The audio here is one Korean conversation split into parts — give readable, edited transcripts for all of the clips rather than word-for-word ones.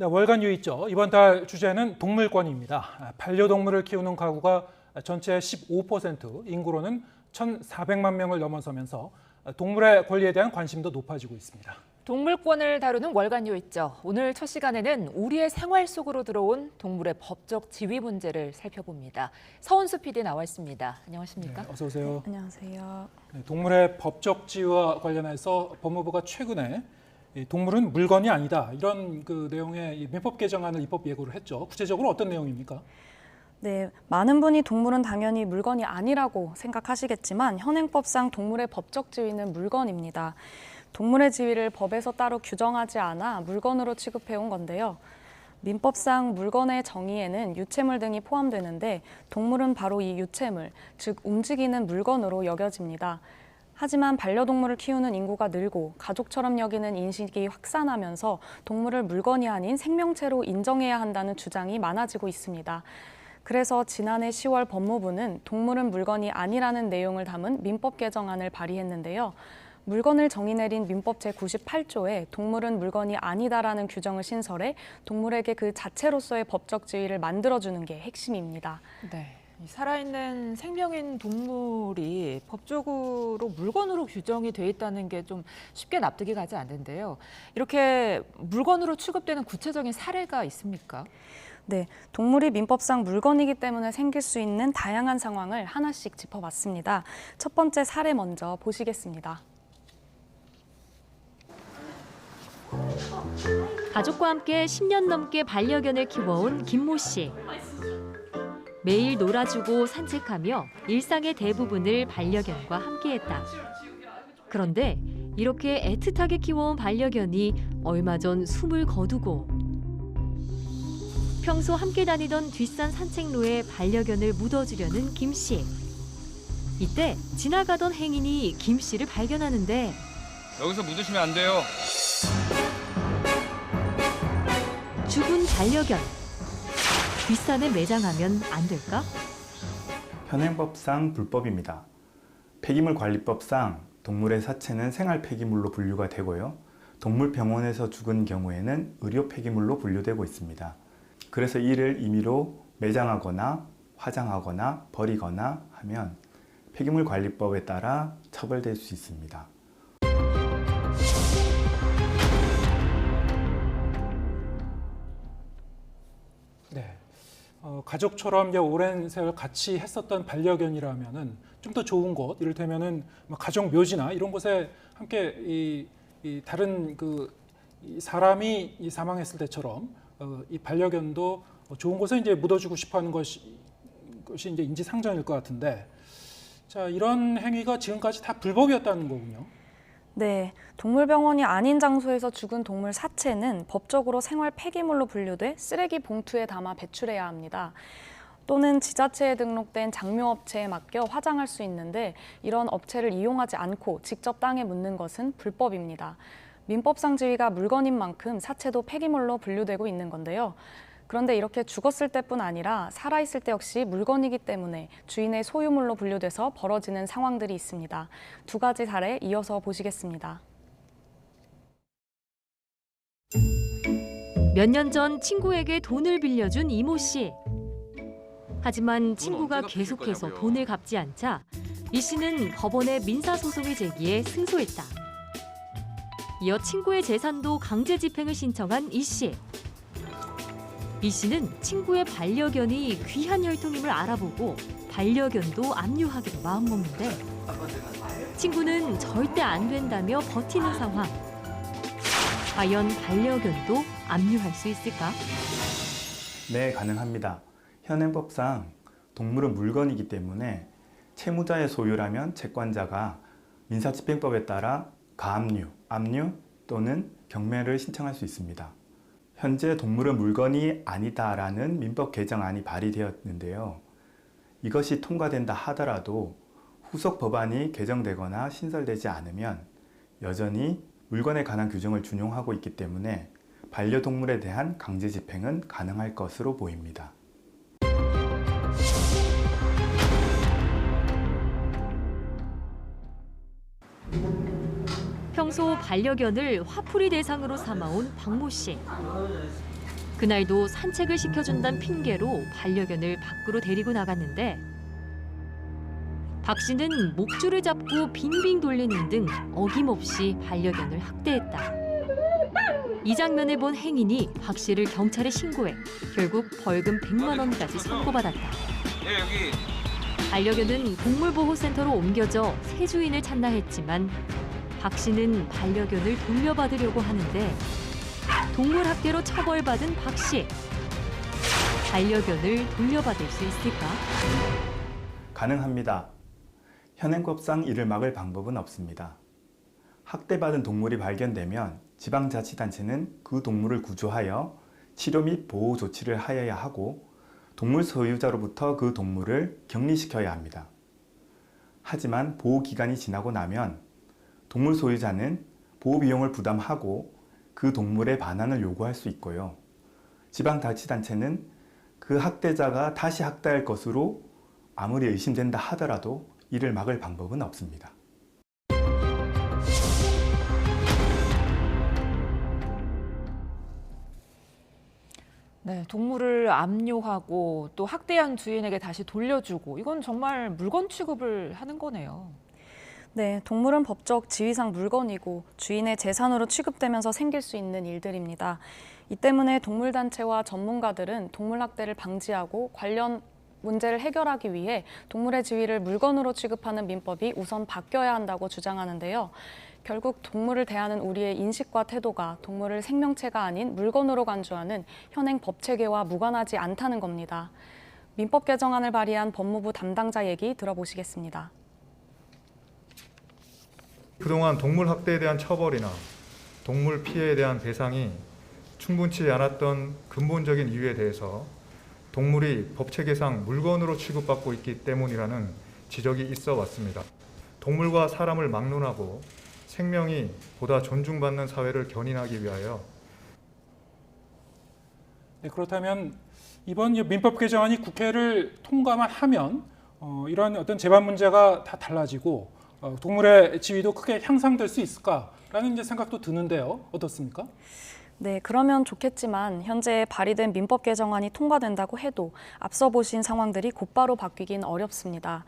네, 월간 유의죠. 이번 달 주제는 동물권입니다. 반려동물을 키우는 가구가 전체의 15%, 인구로는 1,400만 명을 넘어서면서 동물의 권리에 대한 관심도 높아지고 있습니다. 동물권을 다루는 월간 유의죠. 오늘 첫 시간에는 우리의 생활 속으로 들어온 동물의 법적 지위 문제를 살펴봅니다. 서은수 PD 나와 있습니다. 안녕하십니까? 네, 어서 오세요. 네, 안녕하세요. 네, 동물의 법적 지위와 관련해서 법무부가 최근에 이 동물은 물건이 아니다 이런 내용의 이 민법 개정안을 입법 예고를 했죠. 구체적으로 어떤 내용입니까? 네, 많은 분이 동물은 당연히 물건이 아니라고 생각하시겠지만 현행법상 동물의 법적 지위는 물건입니다. 동물의 지위를 법에서 따로 규정하지 않아 물건으로 취급해온 건데요. 민법상 물건의 정의에는 유체물 등이 포함되는데 동물은 바로 이 유체물, 즉 움직이는 물건으로 여겨집니다. 하지만 반려동물을 키우는 인구가 늘고 가족처럼 여기는 인식이 확산하면서 동물을 물건이 아닌 생명체로 인정해야 한다는 주장이 많아지고 있습니다. 그래서 지난해 10월 법무부는 동물은 물건이 아니라는 내용을 담은 민법 개정안을 발의했는데요. 물건을 정의 내린 민법 제98조에 동물은 물건이 아니다라는 규정을 신설해 동물에게 그 자체로서의 법적 지위를 만들어주는 게 핵심입니다. 네. 살아있는 생명인 동물이 법적으로 물건으로 규정이 돼 있다는 게 좀 쉽게 납득이 가지 않는데요. 이렇게 물건으로 취급되는 구체적인 사례가 있습니까? 네, 동물이 민법상 물건이기 때문에 생길 수 있는 다양한 상황을 하나씩 짚어봤습니다. 첫 번째 사례 먼저 보시겠습니다. 가족과 함께 10년 넘게 반려견을 키워온 김모 씨. 매일 놀아주고 산책하며 일상의 대부분을 반려견과 함께했다. 그런데 이렇게 애틋하게 키워온 반려견이 얼마 전 숨을 거두고 평소 함께 다니던 뒷산 산책로에 반려견을 묻어주려는 김 씨. 이때 지나가던 행인이 김 씨를 발견하는데 여기서 묻으시면 안 돼요. 죽은 반려견. 뒷산에 매장하면 안 될까? 현행법상 불법입니다. 폐기물관리법상 동물의 사체는 생활 폐기물로 분류가 되고요. 동물병원에서 죽은 경우에는 의료 폐기물로 분류되고 있습니다. 그래서 이를 임의로 매장하거나 화장하거나 버리거나 하면 폐기물관리법에 따라 처벌될 수 있습니다. 네. 가족처럼 이제 오랜 세월 같이 했었던 반려견이라면은 좀 더 좋은 곳, 이를테면은 가족 묘지나 이런 곳에 함께 이 다른 이 사람이 사망했을 때처럼 이 반려견도 좋은 곳에 이제 묻어주고 싶어하는 것이 이제 인지상정일 것 같은데, 자, 이런 행위가 지금까지 다 불법이었다는 거군요. 네, 동물병원이 아닌 장소에서 죽은 동물 사체는 법적으로 생활 폐기물로 분류돼 쓰레기 봉투에 담아 배출해야 합니다. 또는 지자체에 등록된 장묘업체에 맡겨 화장할 수 있는데 이런 업체를 이용하지 않고 직접 땅에 묻는 것은 불법입니다. 민법상 지위가 물건인 만큼 사체도 폐기물로 분류되고 있는 건데요. 그런데 이렇게 죽었을 때뿐 아니라 살아있을 때 역시 물건이기 때문에 주인의 소유물로 분류돼서 벌어지는 상황들이 있습니다. 두 가지 사례 이어서 보시겠습니다. 몇 년 전 친구에게 돈을 빌려준 이모 씨. 하지만 친구가 계속해서 돈을 갚지 않자 이 씨는 법원에 민사소송을 제기해 승소했다. 이어 친구의 재산도 강제 집행을 신청한 이 씨. 이 씨는 친구의 반려견이 귀한 혈통임을 알아보고 반려견도 압류하기로 마음먹는데 친구는 절대 안 된다며 버티는 상황. 과연 반려견도 압류할 수 있을까? 네, 가능합니다. 현행법상 동물은 물건이기 때문에 채무자의 소유라면 채권자가 민사집행법에 따라 가압류, 압류 또는 경매를 신청할 수 있습니다. 현재 동물은 물건이 아니다라는 민법 개정안이 발의되었는데요. 이것이 통과된다 하더라도 후속 법안이 개정되거나 신설되지 않으면 여전히 물건에 관한 규정을 준용하고 있기 때문에 반려동물에 대한 강제 집행은 가능할 것으로 보입니다. 평소 반려견을 화풀이 대상으로 삼아온 박모 씨. 그날도 산책을 시켜준다는 핑계로 반려견을 밖으로 데리고 나갔는데 박 씨는 목줄을 잡고 빙빙 돌리는 등 어김없이 반려견을 학대했다. 이 장면을 본 행인이 박 씨를 경찰에 신고해 결국 벌금 100만 원까지 선고받았다. 예, 여기 반려견은 동물보호센터로 옮겨져 새 주인을 찾나 했지만 박 씨는 반려견을 돌려받으려고 하는데 동물 학대로 처벌받은 박 씨. 반려견을 돌려받을 수 있을까? 가능합니다. 현행법상 이를 막을 방법은 없습니다. 학대받은 동물이 발견되면 지방자치단체는 그 동물을 구조하여 치료 및 보호 조치를 하여야 하고 동물 소유자로부터 그 동물을 격리시켜야 합니다. 하지만 보호기간이 지나고 나면 동물 소유자는 보호비용을 부담하고 그 동물의 반환을 요구할 수 있고요. 지방자치단체는 그 학대자가 다시 학대할 것으로 아무리 의심된다 하더라도 이를 막을 방법은 없습니다. 네, 동물을 압류하고 또 학대한 주인에게 다시 돌려주고 이건 정말 물건 취급을 하는 거네요. 네, 동물은 법적 지위상 물건이고 주인의 재산으로 취급되면서 생길 수 있는 일들입니다. 이 때문에 동물단체와 전문가들은 동물학대를 방지하고 관련 문제를 해결하기 위해 동물의 지위를 물건으로 취급하는 민법이 우선 바뀌어야 한다고 주장하는데요. 결국 동물을 대하는 우리의 인식과 태도가 동물을 생명체가 아닌 물건으로 간주하는 현행 법 체계와 무관하지 않다는 겁니다. 민법 개정안을 발의한 법무부 담당자 얘기 들어보시겠습니다. 그동안 동물 학대에 대한 처벌이나 동물 피해에 대한 배상이 충분치 않았던 근본적인 이유에 대해서 동물이 법체계상 물건으로 취급받고 있기 때문이라는 지적이 있어 왔습니다. 동물과 사람을 막론하고 생명이 보다 존중받는 사회를 견인하기 위하여 네, 그렇다면 이번 민법 개정안이 국회를 통과만 하면 이런 어떤 재반 문제가 다 달라지고 동물의 지위도 크게 향상될 수 있을까라는 이제 생각도 드는데요. 어떻습니까? 네, 그러면 좋겠지만 현재 발의된 민법 개정안이 통과된다고 해도 앞서 보신 상황들이 곧바로 바뀌긴 어렵습니다.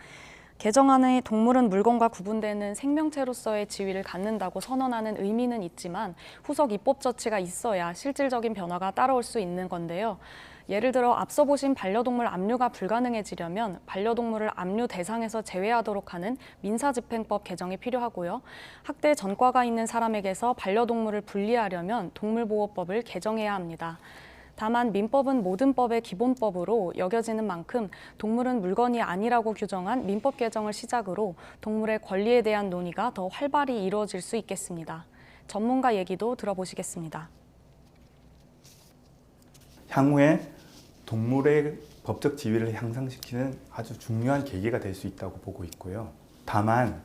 개정안의 동물은 물건과 구분되는 생명체로서의 지위를 갖는다고 선언하는 의미는 있지만 후속 입법 조치가 있어야 실질적인 변화가 따라올 수 있는 건데요. 예를 들어 앞서 보신 반려동물 압류가 불가능해지려면 반려동물을 압류 대상에서 제외하도록 하는 민사집행법 개정이 필요하고요. 학대 전과가 있는 사람에게서 반려동물을 분리하려면 동물보호법을 개정해야 합니다. 다만 민법은 모든 법의 기본법으로 여겨지는 만큼 동물은 물건이 아니라고 규정한 민법 개정을 시작으로 동물의 권리에 대한 논의가 더 활발히 이루어질 수 있겠습니다. 전문가 얘기도 들어보시겠습니다. 향후에 동물의 법적 지위를 향상시키는 아주 중요한 계기가 될 수 있다고 보고 있고요. 다만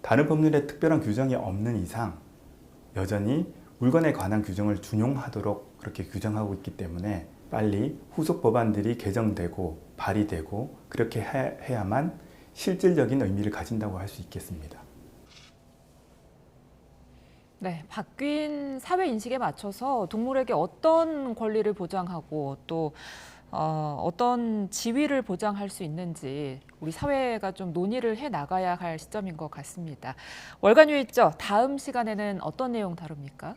다른 법률에 특별한 규정이 없는 이상 여전히 물건에 관한 규정을 준용하도록 그렇게 규정하고 있기 때문에 빨리 후속 법안들이 개정되고 발의되고 그렇게 해야만 실질적인 의미를 가진다고 할 수 있겠습니다. 네, 바뀐 사회 인식에 맞춰서 동물에게 어떤 권리를 보장하고 또 어떤 지위를 보장할 수 있는지 우리 사회가 좀 논의를 해 나가야 할 시점인 것 같습니다. 월간 유일죠. 다음 시간에는 어떤 내용 다룹니까?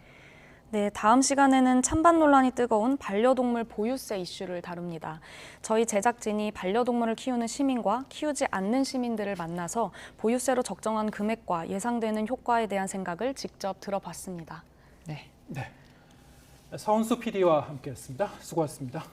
네, 다음 시간에는 찬반 논란이 뜨거운 반려동물 보유세 이슈를 다룹니다. 저희 제작진이 반려동물을 키우는 시민과 키우지 않는 시민들을 만나서 보유세로 적정한 금액과 예상되는 효과에 대한 생각을 직접 들어봤습니다. 네. 네. 서은수 PD와 함께했습니다. 수고하셨습니다.